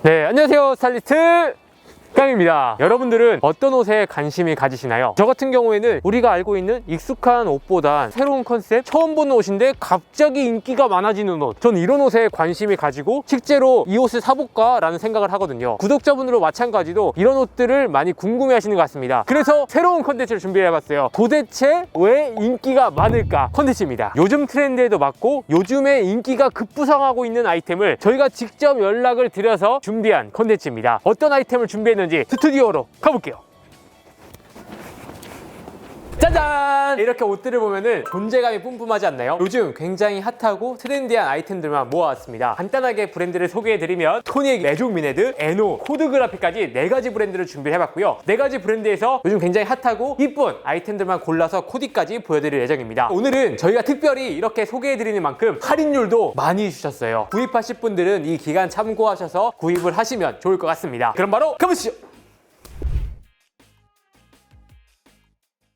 네, 안녕하세요. 스타일리스트 깡입니다. 여러분들은 어떤 옷에 관심이 가지시나요? 저 같은 경우에는 우리가 알고 있는 익숙한 옷보단 새로운 컨셉, 처음 보는 옷인데 갑자기 인기가 많아지는 옷, 전 이런 옷에 관심이 가지고 실제로 이 옷을 사볼까? 라는 생각을 하거든요. 구독자분들도 마찬가지로 이런 옷들을 많이 궁금해 하시는 것 같습니다. 그래서 새로운 컨텐츠를 준비해봤어요. 도대체 왜 인기가 많을까? 컨텐츠입니다. 요즘 트렌드에도 맞고 요즘에 인기가 급부상하고 있는 아이템을 저희가 직접 연락을 드려서 준비한 컨텐츠입니다. 어떤 아이템을 준비했는지 스튜디오로 가볼게요. 짜잔! 이렇게 옷들을 보면은 존재감이 뿜뿜하지 않나요? 요즘 굉장히 핫하고 트렌디한 아이템들만 모아왔습니다. 간단하게 브랜드를 소개해드리면 토닉, 메종미네드, 에노, 코드그라피까지 4가지 브랜드를 준비해봤고요. 4가지 브랜드에서 요즘 굉장히 핫하고 이쁜 아이템들만 골라서 코디까지 보여드릴 예정입니다. 오늘은 저희가 특별히 이렇게 소개해드리는 만큼 할인율도 많이 주셨어요. 구입하실 분들은 이 기간 참고하셔서 구입을 하시면 좋을 것 같습니다. 그럼 바로 가보시죠!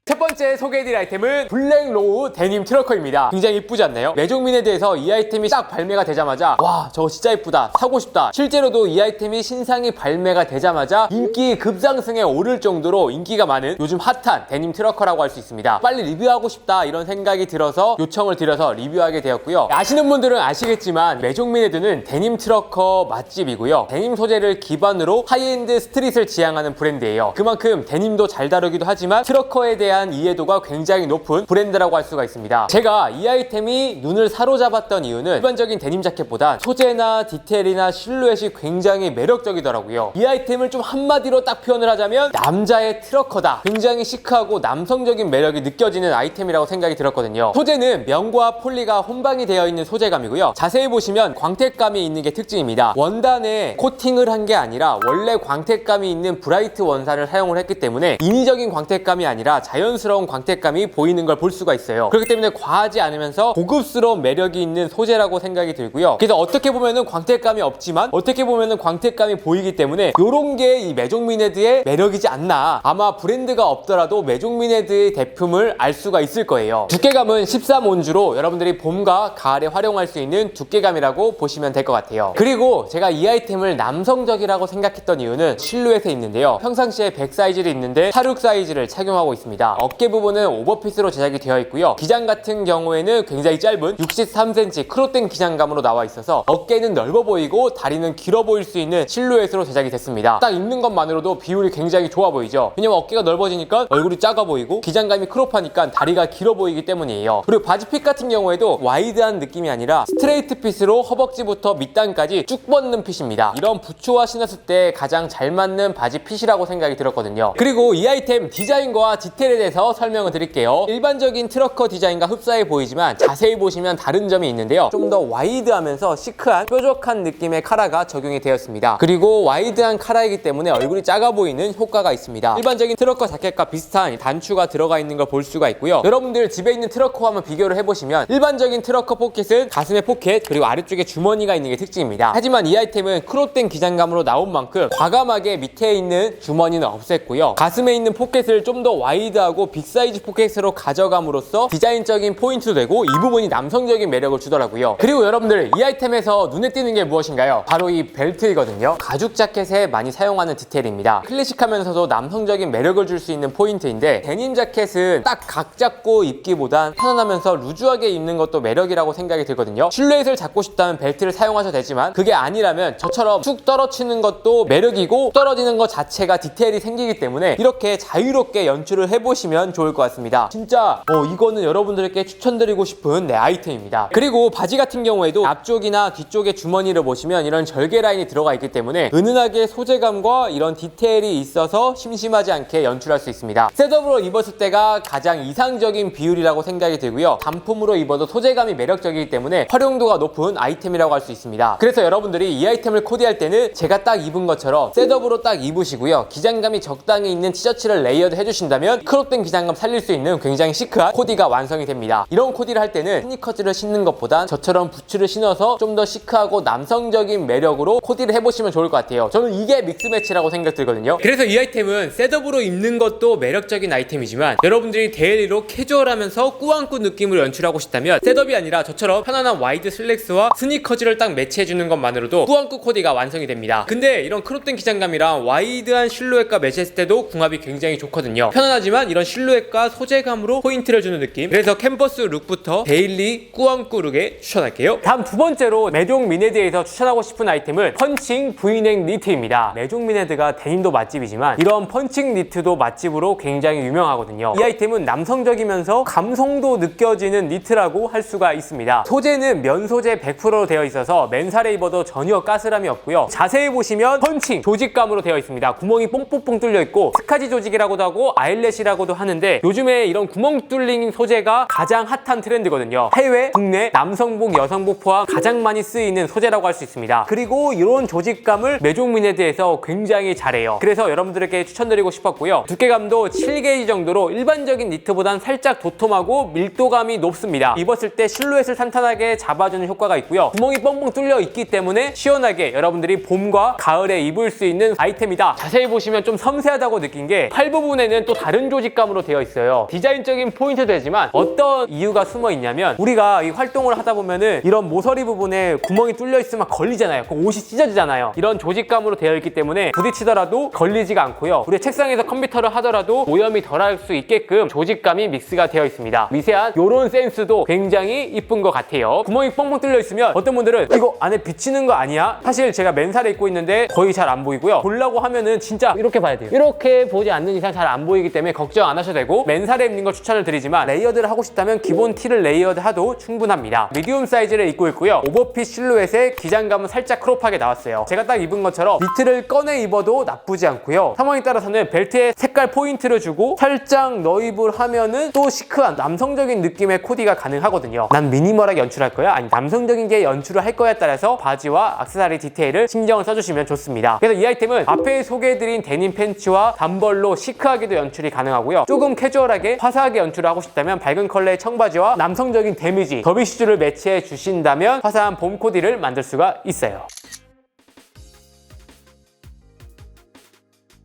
첫 번째 소개해드릴 아이템은 블랙 로우 데님 트러커입니다. 굉장히 이쁘지 않나요? 메종민에 대해서 이 아이템이 딱 발매가 되자마자 와, 저거 진짜 이쁘다, 사고 싶다. 실제로도 이 아이템이 신상이 발매가 되자마자 인기 급상승에 오를 정도로 인기가 많은 요즘 핫한 데님 트러커라고 할 수 있습니다. 빨리 리뷰하고 싶다 이런 생각이 들어서 요청을 드려서 리뷰하게 되었고요. 아시는 분들은 아시겠지만 메종미네드는 데님 트러커 맛집이고요. 데님 소재를 기반으로 하이엔드 스트릿을 지향하는 브랜드예요. 그만큼 데님도 잘 다루기도 하지만 트러커에 대한 이해도가 굉장히 높은 브랜드라고 할 수가 있습니다. 제가 이 아이템이 눈을 사로잡았던 이유는 일반적인 데님 자켓보다 소재나 디테일이나 실루엣이 굉장히 매력적이더라고요. 이 아이템을 좀 한마디로 딱 표현을 하자면 남자의 트러커다. 굉장히 시크하고 남성적인 매력이 느껴지는 아이템이라고 생각이 들었거든요. 소재는 면과 폴리가 혼방이 되어 있는 소재감이고요. 자세히 보시면 광택감이 있는 게 특징입니다. 원단에 코팅을 한 게 아니라 원래 광택감이 있는 브라이트 원산을 사용을 했기 때문에 인위적인 광택감이 아니라 자연스러운 광택감이 보이는 걸 볼 수가 있어요. 그렇기 때문에 과하지 않으면서 고급스러운 매력이 있는 소재라고 생각이 들고요. 그래서 어떻게 보면은 광택감이 없지만 어떻게 보면은 광택감이 보이기 때문에 이런 게 이 메종미네드의 매력이지 않나. 아마 브랜드가 없더라도 메종미네드의 제품을 알 수가 있을 거예요. 두께감은 13온주로 여러분들이 봄과 가을에 활용할 수 있는 두께감이라고 보시면 될 것 같아요. 그리고 제가 이 아이템을 남성적이라고 생각했던 이유는 실루엣에 있는데요. 평상시에 100 사이즈를 입는데 46 사이즈를 착용하고 있습니다. 어깨 부분은 오버핏으로 제작이 되어 있고요. 기장 같은 경우에는 굉장히 짧은 63cm 크롭된 기장감으로 나와 있어서 어깨는 넓어 보이고 다리는 길어 보일 수 있는 실루엣으로 제작이 됐습니다. 딱 입는 것만으로도 비율이 굉장히 좋아 보이죠. 왜냐면 어깨가 넓어지니까 얼굴이 작아 보이고 기장감이 크롭하니까 다리가 길어 보이기 때문이에요. 그리고 바지핏 같은 경우에도 와이드한 느낌이 아니라 스트레이트 핏으로 허벅지부터 밑단까지 쭉 뻗는 핏입니다. 이런 부츠와 신었을 때 가장 잘 맞는 바지핏이라고 생각이 들었거든요. 그리고 이 아이템 디자인과 디테일에 대해서 설명을 드릴게요. 일반적인 트러커 디자인과 흡사해 보이지만 자세히 보시면 다른 점이 있는데요. 좀 더 와이드하면서 시크한 뾰족한 느낌의 카라가 적용이 되었습니다. 그리고 와이드한 카라이기 때문에 얼굴이 작아 보이는 효과가 있습니다. 일반적인 트러커 자켓과 비슷한 단추가 들어가 있는 걸 볼 수가 있고요. 여러분들 집에 있는 트러커와 한번 비교를 해보시면 일반적인 트러커 포켓은 가슴에 포켓 그리고 아래쪽에 주머니가 있는 게 특징입니다. 하지만 이 아이템은 크롭된 기장감으로 나온 만큼 과감하게 밑에 있는 주머니는 없앴고요. 가슴에 있는 포켓을 좀 더 와이드하고 빅사이즈 포켓으로 가져감으로써 디자인적인 포인트도 되고 이 부분이 남성적인 매력을 주더라고요. 그리고 여러분들 이 아이템에서 눈에 띄는 게 무엇인가요? 바로 이 벨트이거든요. 가죽 자켓에 많이 사용하는 디테일입니다. 클래식하면서도 남성적인 매력을 줄 수 있는 포인트인데 데님 자켓은 딱 각 잡고 입기보단 편안하면서 루즈하게 입는 것도 매력이라고 생각이 들거든요. 실루엣을 잡고 싶다면 벨트를 사용하셔도 되지만 그게 아니라면 저처럼 쭉 떨어치는 것도 매력이고 떨어지는 것 자체가 디테일이 생기기 때문에 이렇게 자유롭게 연출을 해보시면 좋을 것 같습니다. 진짜 이거는 여러분들께 추천드리고 싶은 내 아이템입니다. 그리고 바지 같은 경우에도 앞쪽이나 뒤쪽에 주머니를 보시면 이런 절개 라인이 들어가 있기 때문에 은은하게 소재감과 이런 디테일이 있어서 심심하지 않게 연출할 수 있습니다. 셋업으로 입었을 때가 가장 이상적인 비율이라고 생각이 들고요. 단품으로 입어도 소재감이 매력적이기 때문에 활용도가 높은 아이템이라고 할 수 있습니다. 그래서 여러분들이 이 아이템을 코디할 때는 제가 딱 입은 것처럼 셋업으로 딱 입으시고요. 기장감이 적당히 있는 티셔츠를 레이어드 해주신다면 크롭된 크롭된 기장감 살릴 수 있는 굉장히 시크한 코디가 완성이 됩니다. 이런 코디를 할 때는 스니커즈를 신는 것보단 저처럼 부츠를 신어서 좀 더 시크하고 남성적인 매력으로 코디를 해보시면 좋을 것 같아요. 저는 이게 믹스매치라고 생각 들거든요. 그래서 이 아이템은 셋업으로 입는 것도 매력적인 아이템이지만 여러분들이 데일리로 캐주얼하면서 꾸안꾸 느낌을 연출하고 싶다면 셋업이 아니라 저처럼 편안한 와이드 슬랙스와 스니커즈를 딱 매치해주는 것만으로도 꾸안꾸 코디가 완성이 됩니다. 근데 이런 크롭된 기장감이랑 와이드한 실루엣과 매치했을 때도 궁합이 굉장히 좋거든요. 편안하지만 이런 실루엣과 소재감으로 포인트를 주는 느낌. 그래서 캔버스 룩부터 데일리 꾸안꾸 룩에 추천할게요. 다음 두 번째로 메종미네드에서 추천하고 싶은 아이템은 펀칭 V넥 니트입니다. 메종미네드가 데님도 맛집이지만 이런 펀칭 니트도 맛집으로 굉장히 유명하거든요. 이 아이템은 남성적이면서 감성도 느껴지는 니트라고 할 수가 있습니다. 소재는 면 소재 100%로 되어 있어서 맨살에 입어도 전혀 까스람이 없고요. 자세히 보시면 펀칭 조직감으로 되어 있습니다. 구멍이 뽕뽕뽕 뚫려 있고 스카지 조직이라고도 하고 아일렛이라고도 하는데 요즘에 이런 구멍 뚫린 소재가 가장 핫한 트렌드거든요. 해외, 국내, 남성복, 여성복 포함 가장 많이 쓰이는 소재라고 할 수 있습니다. 그리고 이런 조직감을 메종미네드에서 굉장히 잘해요. 그래서 여러분들에게 추천드리고 싶었고요. 두께감도 7게이지 정도로 일반적인 니트보단 살짝 도톰하고 밀도감이 높습니다. 입었을 때 실루엣을 탄탄하게 잡아주는 효과가 있고요. 구멍이 뻥뻥 뚫려 있기 때문에 시원하게 여러분들이 봄과 가을에 입을 수 있는 아이템이다. 자세히 보시면 좀 섬세하다고 느낀 게 팔 부분에는 또 다른 조직감으로 되어 있어요. 디자인적인 포인트도 되지만 어떤 이유가 숨어 있냐면 우리가 이 활동을 하다 보면은 이런 모서리 부분에 구멍이 뚫려 있으면 걸리잖아요. 그 옷이 찢어지잖아요. 이런 조직감으로 되어 있기 때문에 부딪히더라도 걸리지가 않고요. 우리 책상에서 컴퓨터를 하더라도 오염이 덜할 수 있게끔 조직감이 믹스가 되어 있습니다. 미세한 이런 센스도 굉장히 이쁜 것 같아요. 구멍이 뻥뻥 뚫려 있으면 어떤 분들은 이거 안에 비치는 거 아니야? 사실 제가 맨살에 입고 있는데 거의 잘 안 보이고요. 보려고 하면은 진짜 이렇게 봐야 돼요. 이렇게 보지 않는 이상 잘 안 보이기 때문에 걱정 안 하셔도 되고 맨살에 입는 걸 추천을 드리지만 레이어드를 하고 싶다면 기본 티를 레이어드 해도 충분합니다. 미디움 사이즈를 입고 있고요. 오버핏 실루엣에 기장감은 살짝 크롭하게 나왔어요. 제가 딱 입은 것처럼 니트를 꺼내 입어도 나쁘지 않고요. 상황에 따라서는 벨트에 색깔 포인트를 주고 살짝 너입을 하면은 또 시크한 남성적인 느낌의 코디가 가능하거든요. 난 미니멀하게 연출할 거야? 아니 남성적인 게 연출을 할 거야에 따라서 바지와 액세서리 디테일을 신경을 써주시면 좋습니다. 그래서 이 아이템은 앞에 소개해드린 데님 팬츠와 단벌로 시크하게도 연출이 가능하고요. 조금 캐주얼하게 화사하게 연출을 하고 싶다면 밝은 컬러의 청바지와 남성적인 데미지 더비 슈즈를 매치해 주신다면 화사한 봄 코디를 만들 수가 있어요.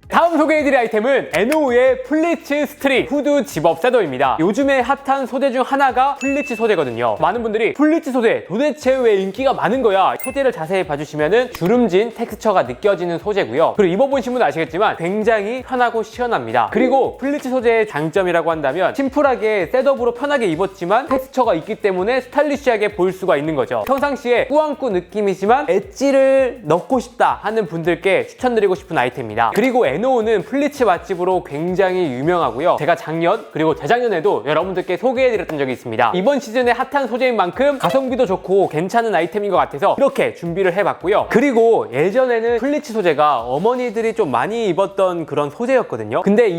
다음 소개해드릴 아이템은 에노우의 플리츠 스트릿 후드 집업 셋업입니다. 요즘에 핫한 소재 중 하나가 플리츠 소재거든요. 많은 분들이 플리츠 소재 도대체 왜 인기가 많은 거야? 소재를 자세히 봐주시면은 주름진 텍스처가 느껴지는 소재고요. 그리고 입어보신 분은 아시겠지만 굉장히 편하고 시원합니다. 그리고 플리츠 소재의 장점이라고 한다면 심플하게 셋업으로 편하게 입었지만 텍스처가 있기 때문에 스타일리시하게 보일 수가 있는 거죠. 평상시에 꾸안꾸 느낌이지만 엣지를 넣고 싶다 하는 분들께 추천드리고 싶은 아이템입니다. 그리고 에노우는 플리츠 맛집으로 굉장히 유명하고요. 제가 작년 그리고 재작년에도 여러분들께 소개해드렸던 적이 있습니다. 이번 시즌에 핫한 소재인 만큼 가성비도 좋고 괜찮은 아이템인 것 같아서 이렇게 준비를 해봤고요. 그리고 예전에는 플리츠 소재가 어머니들이 좀 많이 입었던 그런 소재였거든요. 근데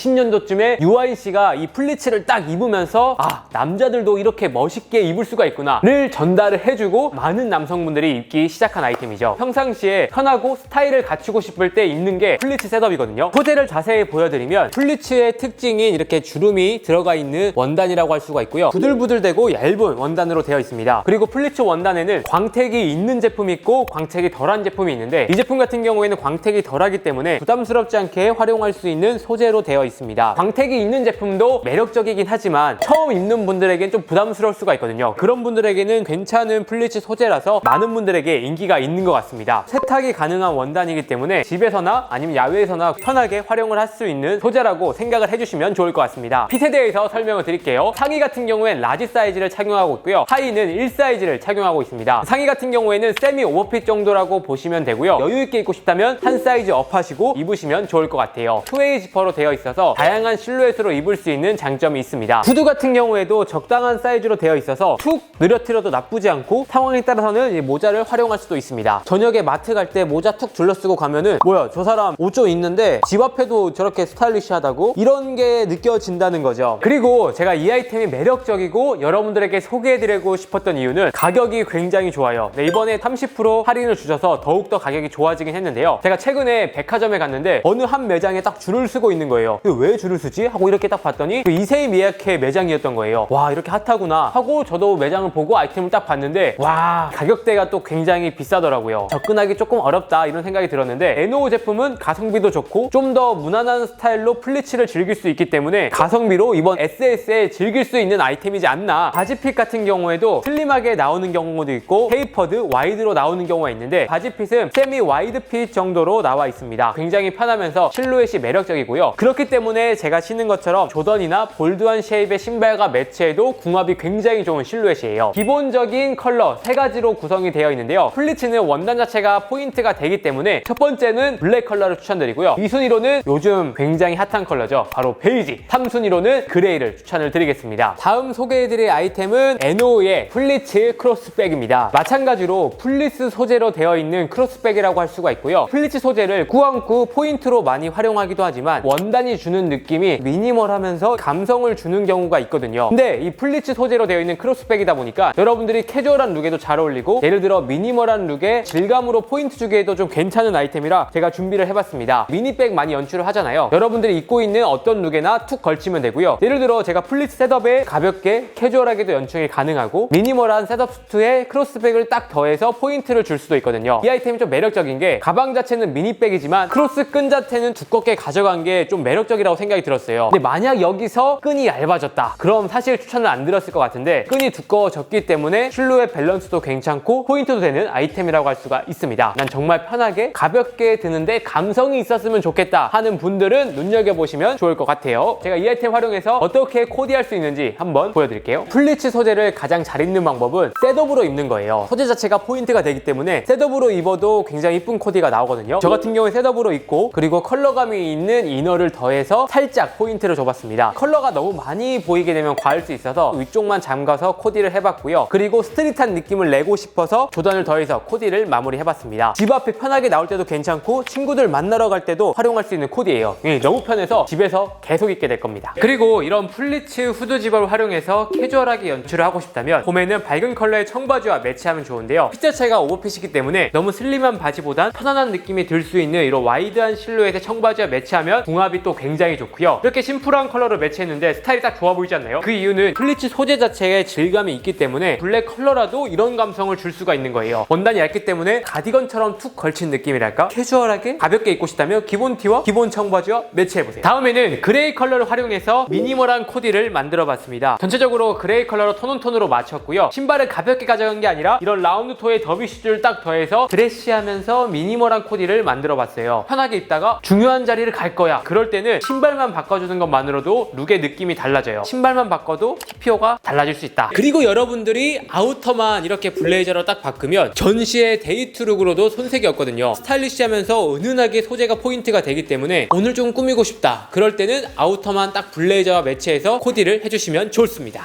2020년도쯤에 UIC가 이 플리츠를 딱 입으면서 아, 남자들도 이렇게 멋있게 입을 수가 있구나를 전달을 해주고 많은 남성분들이 입기 시작한 아이템이죠. 평상시에 편하고 스타일을 갖추고 싶을 때 입는 게 플리츠 셋업이거든요. 소재를 자세히 보여드리면 플리츠의 특징인 이렇게 주름이 들어가 있는 원단이라고 할 수가 있고요. 부들부들되고 얇은 원단으로 되어 있습니다. 그리고 플리츠 원단에는 광택이 있는 제품이 있고 광택이 덜한 제품이 있는데 이 제품 같은 경우에는 광택이 덜하기 때문에 부담스럽지 않게 활용할 수 있는 소재로 되어 있습니다. 광택이 있는 제품도 매력적이긴 하지만 처음 입는 분들에겐 좀 부담스러울 수가 있거든요. 그런 분들에게는 괜찮은 플리츠 소재라서 많은 분들에게 인기가 있는 것 같습니다. 세탁이 가능한 원단이기 때문에 집에서나 아니면 야외에서나 편하게 활용을 할 수 있는 소재라고 생각을 해주시면 좋을 것 같습니다. 핏에 대해서 설명을 드릴게요. 상의 같은 경우엔 라지 사이즈를 착용하고 있고요. 하의는 1 사이즈를 착용하고 있습니다. 상의 같은 경우에는 세미 오버핏 정도라고 보시면 되고요. 여유있게 입고 싶다면 한 사이즈 업하시고 입으시면 좋을 것 같아요. 투웨이 지퍼로 되어 있어서 다양한 실루엣으로 입을 수 있는 장점이 있습니다. 후드 같은 경우에도 적당한 사이즈로 되어 있어서 툭 늘어뜨려도 나쁘지 않고 상황에 따라서는 이 모자를 활용할 수도 있습니다. 저녁에 마트 갈 때 모자 툭 둘러쓰고 가면은 뭐야 저 사람 옷 좀 있는데 괜찮은데 집 앞에도 저렇게 스타일리시하다고? 이런 게 느껴진다는 거죠. 그리고 제가 이 아이템이 매력적이고 여러분들에게 소개해드리고 싶었던 이유는 가격이 굉장히 좋아요. 네, 이번에 30% 할인을 주셔서 더욱더 가격이 좋아지긴 했는데요. 제가 최근에 백화점에 갔는데 어느 한 매장에 딱 줄을 서고 있는 거예요. 왜 줄을 서지? 하고 이렇게 딱 봤더니 그 이세희 미야케 매장이었던 거예요. 와, 이렇게 핫하구나 하고 저도 매장을 보고 아이템을 딱 봤는데 와, 가격대가 또 굉장히 비싸더라고요. 접근하기 조금 어렵다 이런 생각이 들었는데 NO 제품은 가성비도 좋고 좀 더 무난한 스타일로 플리츠를 즐길 수 있기 때문에 가성비로 이번 SS에 즐길 수 있는 아이템이지 않나. 바지핏 같은 경우에도 슬림하게 나오는 경우도 있고 테이퍼드, 와이드로 나오는 경우가 있는데 바지핏은 세미 와이드 핏 정도로 나와 있습니다. 굉장히 편하면서 실루엣이 매력적이고요. 그렇기 때문에 제가 신는 것처럼 조던이나 볼드한 쉐입의 신발과 매치해도 궁합이 굉장히 좋은 실루엣이에요. 기본적인 컬러 3가지로 구성이 되어 있는데요. 플리츠는 원단 자체가 포인트가 되기 때문에 첫 번째는 블랙 컬러를 추천드리고요. 2순위로는 요즘 굉장히 핫한 컬러죠. 바로 베이지. 3순위로는 그레이를 추천을 드리겠습니다. 다음 소개해드릴 아이템은 NO의 플리츠 크로스백입니다. 마찬가지로 플리스 소재로 되어 있는 크로스백이라고 할 수가 있고요. 플리츠 소재를 꾸안꾸 포인트로 많이 활용하기도 하지만 원단이 주는 느낌이 미니멀하면서 감성을 주는 경우가 있거든요. 근데 이 플리츠 소재로 되어 있는 크로스백이다 보니까 여러분들이 캐주얼한 룩에도 잘 어울리고 예를 들어 미니멀한 룩에 질감으로 포인트 주기에도 좀 괜찮은 아이템이라 제가 준비를 해봤습니다. 미니백 많이 연출을 하잖아요. 여러분들이 입고 있는 어떤 룩에나 툭 걸치면 되고요. 예를 들어 제가 플리츠 셋업에 가볍게 캐주얼하게도 연출이 가능하고 미니멀한 셋업 수트에 크로스백을 딱 더해서 포인트를 줄 수도 있거든요. 이 아이템이 좀 매력적인 게 가방 자체는 미니백이지만 크로스 끈 자체는 두껍게 가져간 게 좀 매력적이라고 생각이 들었어요. 근데 만약 여기서 끈이 얇아졌다 그럼 사실 추천을 안 드렸을 것 같은데 끈이 두꺼워졌기 때문에 실루엣 밸런스도 괜찮고 포인트도 되는 아이템이라고 할 수가 있습니다. 난 정말 편하게 가볍게 드는데 감성이 있었으면 좋겠다 하는 분들은 눈여겨보시면 좋을 것 같아요. 제가 이 아이템 활용해서 어떻게 코디할 수 있는지 한번 보여드릴게요. 플리츠 소재를 가장 잘 입는 방법은 셋업으로 입는 거예요. 소재 자체가 포인트가 되기 때문에 셋업으로 입어도 굉장히 이쁜 코디가 나오거든요. 저 같은 경우에 셋업으로 입고 그리고 컬러감이 있는 이너를 더해서 살짝 포인트를 줘봤습니다. 컬러가 너무 많이 보이게 되면 과할 수 있어서 위쪽만 잠가서 코디를 해봤고요. 그리고 스트릿한 느낌을 내고 싶어서 조던을 더해서 코디를 마무리해봤습니다. 집 앞에 편하게 나올 때도 괜찮고 친구들 만나러 갈 때도 활용할 수 있는 코디예요. 너무 편해서 집에서 계속 입게 될 겁니다. 그리고 이런 플리츠 후드 집업을 활용해서 캐주얼하게 연출을 하고 싶다면 봄에는 밝은 컬러의 청바지와 매치하면 좋은데요. 핏 자체가 오버핏이기 때문에 너무 슬림한 바지보단 편안한 느낌이 들 수 있는 이런 와이드한 실루엣의 청바지와 매치하면 궁합이 또 굉장히 좋고요. 이렇게 심플한 컬러를 매치했는데 스타일이 딱 좋아 보이지 않나요? 그 이유는 플리츠 소재 자체에 질감이 있기 때문에 블랙 컬러라도 이런 감성을 줄 수가 있는 거예요. 원단이 얇기 때문에 가디건처럼 툭 걸친 느낌이랄까? 캐주얼하게 가볍게 입고 싶다면 기본 티와 기본 청바지와 매치해보세요. 다음에는 그레이 컬러를 활용해서 미니멀한 코디를 만들어봤습니다. 전체적으로 그레이 컬러로 톤온톤으로 맞췄고요. 신발을 가볍게 가져간 게 아니라 이런 라운드 토에 더비 슈즈를 딱 더해서 드레시하면서 미니멀한 코디를 만들어봤어요. 편하게 입다가 중요한 자리를 갈 거야. 그럴 때는 신발만 바꿔주는 것만으로도 룩의 느낌이 달라져요. 신발만 바꿔도 TPO가 달라질 수 있다. 그리고 여러분들이 아우터만 이렇게 블레이저로 딱 바꾸면 전시의 데이트 룩으로도 손색이 없거든요. 스타일리시하면서 은은하게 소재가 포인트가 되기 때문에 오늘 좀 꾸미고 싶다. 그럴 때는 아우터만 딱 블레이저와 매치해서 코디를 해주시면 좋습니다.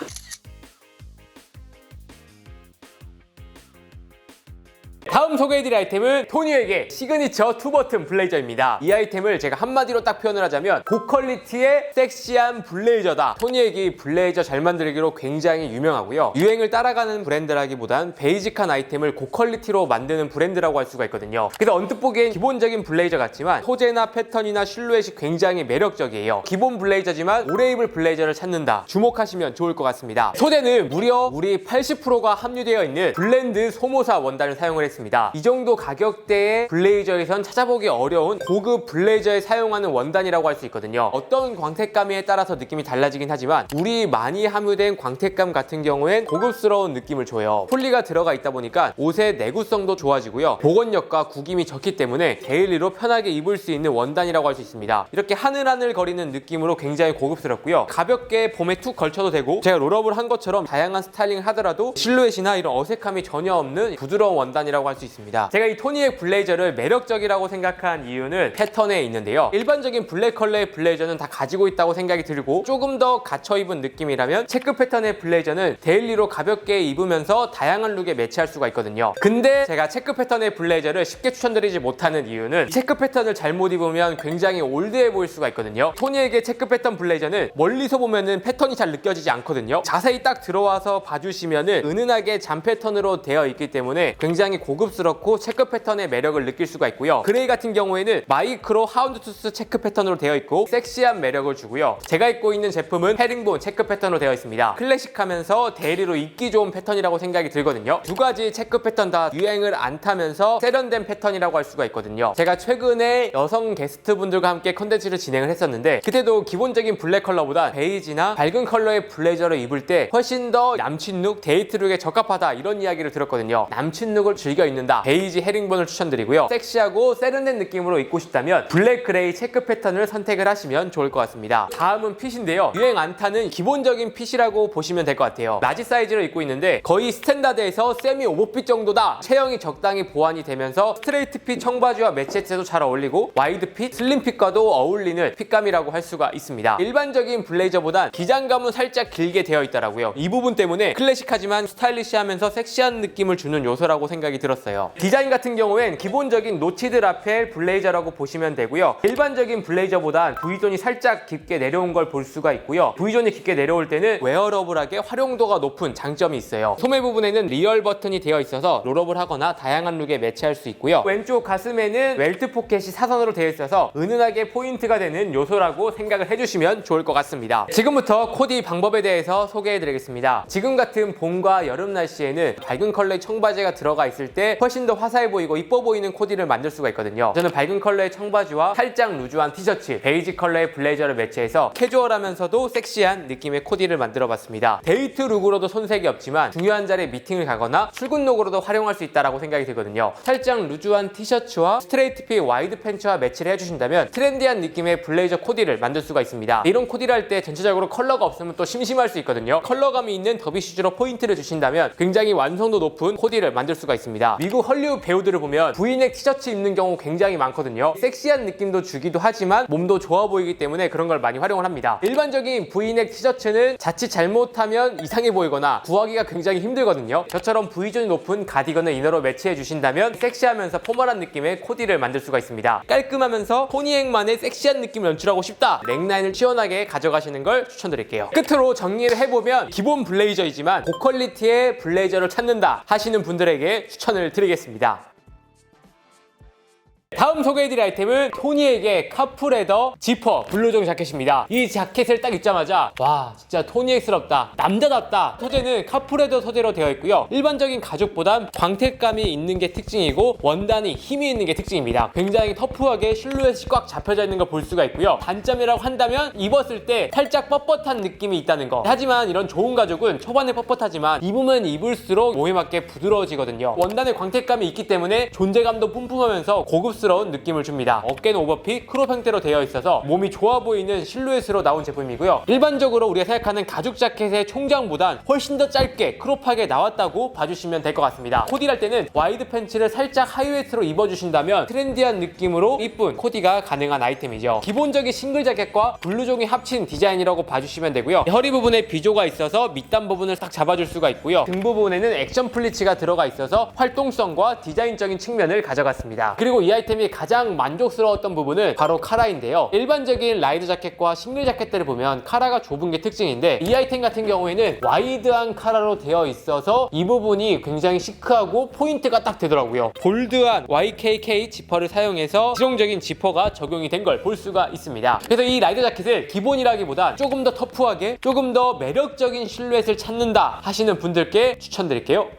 다음 소개해드릴 아이템은 토니에게 시그니처 투버튼 블레이저입니다. 이 아이템을 제가 한마디로 딱 표현을 하자면 고퀄리티의 섹시한 블레이저다. 토니에게 블레이저 잘 만들기로 굉장히 유명하고요. 유행을 따라가는 브랜드라기보단 베이직한 아이템을 고퀄리티로 만드는 브랜드라고 할 수가 있거든요. 그래서 언뜻 보기엔 기본적인 블레이저 같지만 소재나 패턴이나 실루엣이 굉장히 매력적이에요. 기본 블레이저지만 오래 입을 블레이저를 찾는다. 주목하시면 좋을 것 같습니다. 소재는 무려 우리 80%가 함유되어 있는 블렌드 소모사 원단을 사용을 했습니다. 이 정도 가격대의 블레이저에선 찾아보기 어려운 고급 블레이저에 사용하는 원단이라고 할 수 있거든요. 어떤 광택감에 따라서 느낌이 달라지긴 하지만 우리 많이 함유된 광택감 같은 경우엔 고급스러운 느낌을 줘요. 폴리가 들어가 있다 보니까 옷의 내구성도 좋아지고요. 복원력과 구김이 적기 때문에 데일리로 편하게 입을 수 있는 원단이라고 할 수 있습니다. 이렇게 하늘하늘 거리는 느낌으로 굉장히 고급스럽고요. 가볍게 봄에 툭 걸쳐도 되고 제가 롤업을 한 것처럼 다양한 스타일링을 하더라도 실루엣이나 이런 어색함이 전혀 없는 부드러운 원단이라고 할 수 있습니다. 제가 이 토니액 블레이저를 매력적이라고 생각한 이유는 패턴에 있는데요. 일반적인 블랙 컬러의 블레이저는 다 가지고 있다고 생각이 들고 조금 더 갇혀 입은 느낌이라면 체크 패턴의 블레이저는 데일리로 가볍게 입으면서 다양한 룩에 매치할 수가 있거든요. 근데 제가 체크 패턴의 블레이저를 쉽게 추천드리지 못하는 이유는 체크 패턴을 잘못 입으면 굉장히 올드해 보일 수가 있거든요. 토니액의 체크 패턴 블레이저는 멀리서 보면은 패턴이 잘 느껴지지 않거든요. 자세히 딱 들어와서 봐주시면은 은은하게 잠 패턴으로 되어 있기 때문에 굉장히 고급스럽고 체크 패턴의 매력을 느낄 수가 있고요. 그레이 같은 경우에는 마이크로 하운드투스 체크 패턴으로 되어 있고 섹시한 매력을 주고요. 제가 입고 있는 제품은 헤링본 체크 패턴으로 되어 있습니다. 클래식하면서 데일리로 입기 좋은 패턴이라고 생각이 들거든요. 두 가지 체크 패턴 다 유행을 안 타면서 세련된 패턴이라고 할 수가 있거든요. 제가 최근에 여성 게스트분들과 함께 컨텐츠를 진행을 했었는데 그때도 기본적인 블랙 컬러보다 베이지나 밝은 컬러의 블레이저를 입을 때 훨씬 더 남친 룩, 데이트 룩에 적합하다 이런 이야기를 들었거든요. 남친 룩을 즐겨 입는다. 베이지 헤링본을 추천드리고요. 섹시하고 세련된 느낌으로 입고 싶다면 블랙 그레이 체크 패턴을 선택을 하시면 좋을 것 같습니다. 다음은 핏인데요. 유행 안 타는 기본적인 핏이라고 보시면 될 것 같아요. 라지 사이즈를 입고 있는데 거의 스탠다드에서 세미 오버핏 정도다. 체형이 적당히 보완이 되면서 스트레이트 핏 청바지와 매치해도 잘 어울리고 와이드 핏, 슬림 핏과도 어울리는 핏감이라고 할 수가 있습니다. 일반적인 블레이저보단 기장감은 살짝 길게 되어 있더라고요. 이 부분 때문에 클래식하지만 스타일리시하면서 섹시한 느낌을 주는 요소라고 생각이 들었어요. 디자인 같은 경우엔 기본적인 노치드 라펠 블레이저라고 보시면 되고요. 일반적인 블레이저보단 V존이 살짝 깊게 내려온 걸 볼 수가 있고요. V존이 깊게 내려올 때는 웨어러블하게 활용도가 높은 장점이 있어요. 소매 부분에는 리얼 버튼이 되어 있어서 롤업을 하거나 다양한 룩에 매치할 수 있고요. 왼쪽 가슴에는 웰트 포켓이 사선으로 되어 있어서 은은하게 포인트가 되는 요소라고 생각을 해주시면 좋을 것 같습니다. 지금부터 코디 방법에 대해서 소개해드리겠습니다. 지금 같은 봄과 여름 날씨에는 밝은 컬러의 청바지가 들어가 있을 때 훨씬 더 화사해 보이고 이뻐 보이는 코디를 만들 수가 있거든요. 저는 밝은 컬러의 청바지와 살짝 루즈한 티셔츠, 베이지 컬러의 블레이저를 매치해서 캐주얼하면서도 섹시한 느낌의 코디를 만들어봤습니다. 데이트 룩으로도 손색이 없지만 중요한 자리에 미팅을 가거나 출근 룩으로도 활용할 수 있다고 생각이 들거든요. 살짝 루즈한 티셔츠와 스트레이트 핏 와이드 팬츠와 매치를 해주신다면 트렌디한 느낌의 블레이저 코디를 만들 수가 있습니다. 이런 코디를 할 때 전체적으로 컬러가 없으면 또 심심할 수 있거든요. 컬러감이 있는 더비 슈즈로 포인트를 주신다면 굉장히 완성도 높은 코디를 만들 수가 있습니다. 미국 헐리우드 배우들을 보면 V넥 티셔츠 입는 경우 굉장히 많거든요. 섹시한 느낌도 주기도 하지만 몸도 좋아 보이기 때문에 그런 걸 많이 활용을 합니다. 일반적인 V넥 티셔츠는 자칫 잘못하면 이상해 보이거나 구하기가 굉장히 힘들거든요. 저처럼 V존이 높은 가디건을 이너로 매치해 주신다면 섹시하면서 포멀한 느낌의 코디를 만들 수가 있습니다. 깔끔하면서 토니액만의 섹시한 느낌을 연출하고 싶다. 넥라인을 시원하게 가져가시는 걸 추천드릴게요. 끝으로 정리를 해보면 기본 블레이저이지만 고퀄리티의 블레이저를 찾는다 하시는 분들에게 추천을 드리겠습니다. 다음 소개해드릴 아이템은 토니액의 카프레더 지퍼 블루종 자켓입니다. 이 자켓을 딱 입자마자 와 진짜 토니액스럽다, 남자답다. 소재는 카프레더 소재로 되어 있고요. 일반적인 가죽보단 광택감이 있는 게 특징이고 원단이 힘이 있는 게 특징입니다. 굉장히 터프하게 실루엣이 꽉 잡혀져 있는 걸 볼 수가 있고요. 단점이라고 한다면 입었을 때 살짝 뻣뻣한 느낌이 있다는 거. 하지만 이런 좋은 가죽은 초반에 뻣뻣하지만 입으면 입을수록 몸에 맞게 부드러워지거든요. 원단에 광택감이 있기 때문에 존재감도 뿜뿜하면서 고급스러운 느낌을 줍니다. 어깨는 오버핏, 크롭 형태로 되어 있어서 몸이 좋아 보이는 실루엣으로 나온 제품이고요. 일반적으로 우리가 생각하는 가죽 자켓의 총장보단 훨씬 더 짧게 크롭하게 나왔다고 봐주시면 될 것 같습니다. 코디를 할 때는 와이드 팬츠를 살짝 하이웨이트로 입어주신다면 트렌디한 느낌으로 이쁜 코디가 가능한 아이템이죠. 기본적인 싱글 자켓과 블루종이 합친 디자인이라고 봐주시면 되고요. 허리 부분에 비조가 있어서 밑단 부분을 딱 잡아줄 수가 있고요. 등 부분에는 액션 플리츠가 들어가 있어서 활동성과 디자인적인 측면을 가져갔습니다. 그리고 이 아이템이 가장 만족스러웠던 부분은 바로 카라인데요. 일반적인 라이더 자켓과 싱글 자켓들을 보면 카라가 좁은 게 특징인데 이 아이템 같은 경우에는 와이드한 카라로 되어 있어서 이 부분이 굉장히 시크하고 포인트가 딱 되더라고요. 볼드한 YKK 지퍼를 사용해서 실용적인 지퍼가 적용이 된 걸 볼 수가 있습니다. 그래서 이 라이더 자켓을 기본이라기보다 조금 더 터프하게 조금 더 매력적인 실루엣을 찾는다 하시는 분들께 추천드릴게요.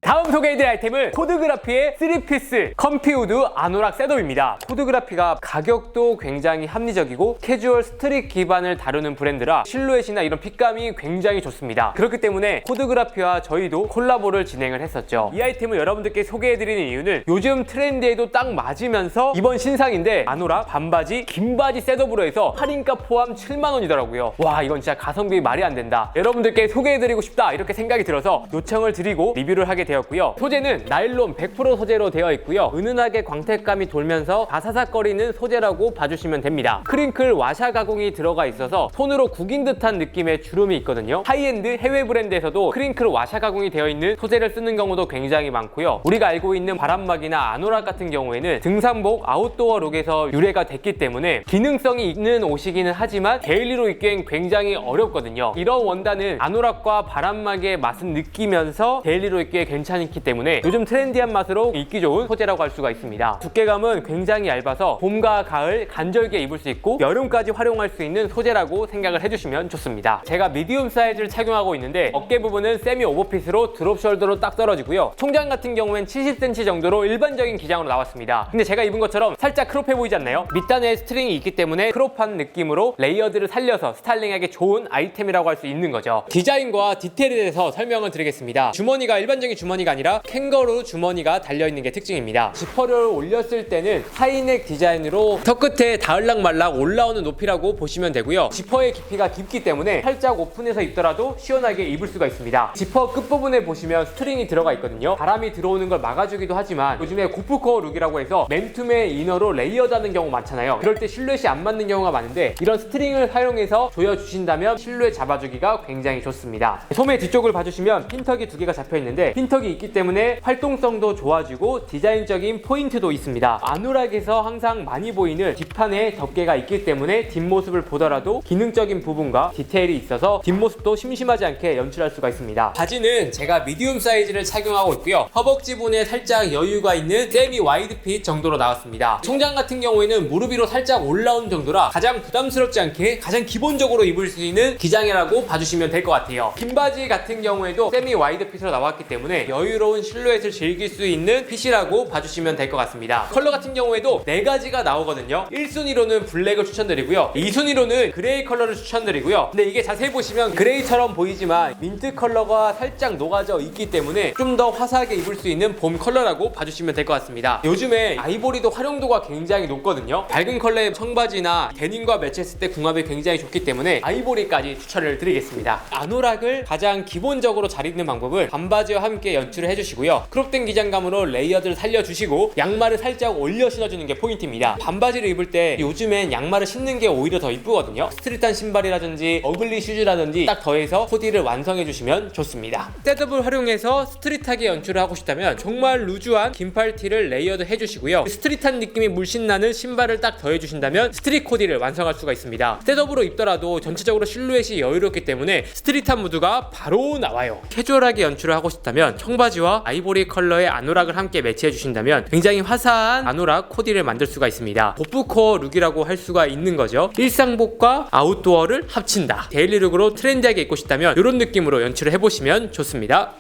다음 소개해드릴 아이템은 코드그라피의 3피스 컴피우드 아노락 셋업입니다. 코드그라피가 가격도 굉장히 합리적이고 캐주얼 스트릿 기반을 다루는 브랜드라 실루엣이나 이런 핏감이 굉장히 좋습니다. 그렇기 때문에 코드그라피와 저희도 콜라보를 진행을 했었죠. 이 아이템을 여러분들께 소개해드리는 이유는 요즘 트렌드에도 딱 맞으면서 이번 신상인데 아노락 반바지, 긴 바지 셋업으로 해서 할인가 포함 7만원이더라고요. 와 이건 진짜 가성비 말이 안 된다. 여러분들께 소개해드리고 싶다 이렇게 생각이 들어서 요청을 드리고 리뷰를 하게 되었고 되었고요. 소재는 나일론 100% 소재로 되어 있고요. 은은하게 광택감이 돌면서 바사삭거리는 소재라고 봐주시면 됩니다. 크링클 와샤 가공이 들어가 있어서 손으로 구긴 듯한 느낌의 주름이 있거든요. 하이엔드 해외 브랜드에서도 크링클 와샤 가공이 되어 있는 소재를 쓰는 경우도 굉장히 많고요. 우리가 알고 있는 바람막이나 아노락 같은 경우에는 등산복, 아웃도어 룩에서 유래가 됐기 때문에 기능성이 있는 옷이기는 하지만 데일리로 입기엔 굉장히 어렵거든요. 이런 원단은 아노락과 바람막의 맛은 느끼면서 데일리로 입기에 괜찮기 때문에 요즘 트렌디한 맛으로 입기 좋은 소재라고 할 수가 있습니다. 두께감은 굉장히 얇아서 봄과 가을 간절기에 입을 수 있고 여름까지 활용할 수 있는 소재라고 생각을 해주시면 좋습니다. 제가 미디움 사이즈를 착용하고 있는데 어깨 부분은 세미 오버핏으로 드롭 숄더로 딱 떨어지고요. 총장 같은 경우엔 70cm 정도로 일반적인 기장으로 나왔습니다. 근데 제가 입은 것처럼 살짝 크롭해 보이지 않나요? 밑단에 스트링이 있기 때문에 크롭한 느낌으로 레이어드를 살려서 스타일링하기 좋은 아이템이라고 할 수 있는 거죠. 디자인과 디테일에 대해서 설명을 드리겠습니다. 주머니가 일반적인 주머니가 아니라 캥거루 주머니가 달려있는 게 특징입니다. 지퍼를 올렸을 때는 하이넥 디자인으로 턱 끝에 닿을락말락 올라오는 높이라고 보시면 되고요. 지퍼의 깊이가 깊기 때문에 살짝 오픈해서 입더라도 시원하게 입을 수가 있습니다. 지퍼 끝부분에 보시면 스트링이 들어가 있거든요. 바람이 들어오는 걸 막아주기도 하지만 요즘에 고프코어 룩이라고 해서 맨투맨 이너로 레이어드하는 경우 많잖아요. 그럴 때 실루엣이 안 맞는 경우가 많은데 이런 스트링을 사용해서 조여주신다면 실루엣 잡아주기가 굉장히 좋습니다. 소매 뒤쪽을 봐주시면 핀턱이 두 개가 잡혀 있는데 핀턱이 있기 때문에 활동성도 좋아지고 디자인적인 포인트도 있습니다. 아누락에서 항상 많이 보이는 뒷판에 덮개가 있기 때문에 뒷모습을 보더라도 기능적인 부분과 디테일이 있어서 뒷모습도 심심하지 않게 연출할 수가 있습니다. 바지는 제가 미디움 사이즈를 착용하고 있고요. 허벅지 부분에 살짝 여유가 있는 세미 와이드 핏 정도로 나왔습니다. 총장 같은 경우에는 무릎 위로 살짝 올라온 정도라 가장 부담스럽지 않게 가장 기본적으로 입을 수 있는 기장이라고 봐주시면 될 것 같아요. 긴 바지 같은 경우에도 세미 와이드 핏으로 나왔기 때문에 여유로운 실루엣을 즐길 수 있는 핏이라고 봐주시면 될 것 같습니다. 컬러 같은 경우에도 4가지가 나오거든요. 1순위로는 블랙을 추천드리고요. 2순위로는 그레이 컬러를 추천드리고요. 근데 이게 자세히 보시면 그레이처럼 보이지만 민트 컬러가 살짝 녹아져 있기 때문에 좀 더 화사하게 입을 수 있는 봄 컬러라고 봐주시면 될 것 같습니다. 요즘에 아이보리도 활용도가 굉장히 높거든요. 밝은 컬러의 청바지나 데님과 매치했을 때 궁합이 굉장히 좋기 때문에 아이보리까지 추천을 드리겠습니다. 아노락을 가장 기본적으로 잘 입는 방법은 반바지와 함께 연출을 해주시고요. 크롭된 기장감으로 레이어드를 살려주시고 양말을 살짝 올려 신어주는 게 포인트입니다. 반바지를 입을 때 요즘엔 양말을 신는 게 오히려 더 이쁘거든요. 스트릿한 신발이라든지 어글리 슈즈라든지 딱 더해서 코디를 완성해주시면 좋습니다. 셋업을 활용해서 스트릿하게 연출을 하고 싶다면 정말 루즈한 긴팔티를 레이어드 해주시고요. 스트릿한 느낌이 물씬 나는 신발을 딱 더해주신다면 스트릿 코디를 완성할 수가 있습니다. 셋업으로 입더라도 전체적으로 실루엣이 여유롭기 때문에 스트릿한 무드가 바로 나와요. 캐주얼하게 연출을 하고 싶다면 청바지와 아이보리 컬러의 아노락을 함께 매치해 주신다면 굉장히 화사한 아노락 코디를 만들 수가 있습니다. 고프코어 룩이라고 할 수가 있는 거죠. 일상복과 아웃도어를 합친다. 데일리룩으로 트렌디하게 입고 싶다면 이런 느낌으로 연출을 해보시면 좋습니다.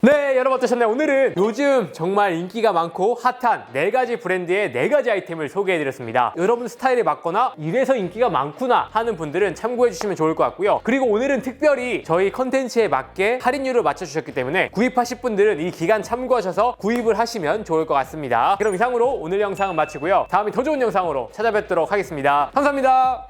네, 여러분 어떠셨나요? 오늘은 요즘 정말 인기가 많고 핫한 4가지 브랜드의 4가지 아이템을 소개해드렸습니다. 여러분 스타일에 맞거나 이래서 인기가 많구나 하는 분들은 참고해주시면 좋을 것 같고요. 그리고 오늘은 특별히 저희 컨텐츠에 맞게 할인율을 맞춰주셨기 때문에 구입하실 분들은 이 기간 참고하셔서 구입을 하시면 좋을 것 같습니다. 그럼 이상으로 오늘 영상은 마치고요. 다음에 더 좋은 영상으로 찾아뵙도록 하겠습니다. 감사합니다.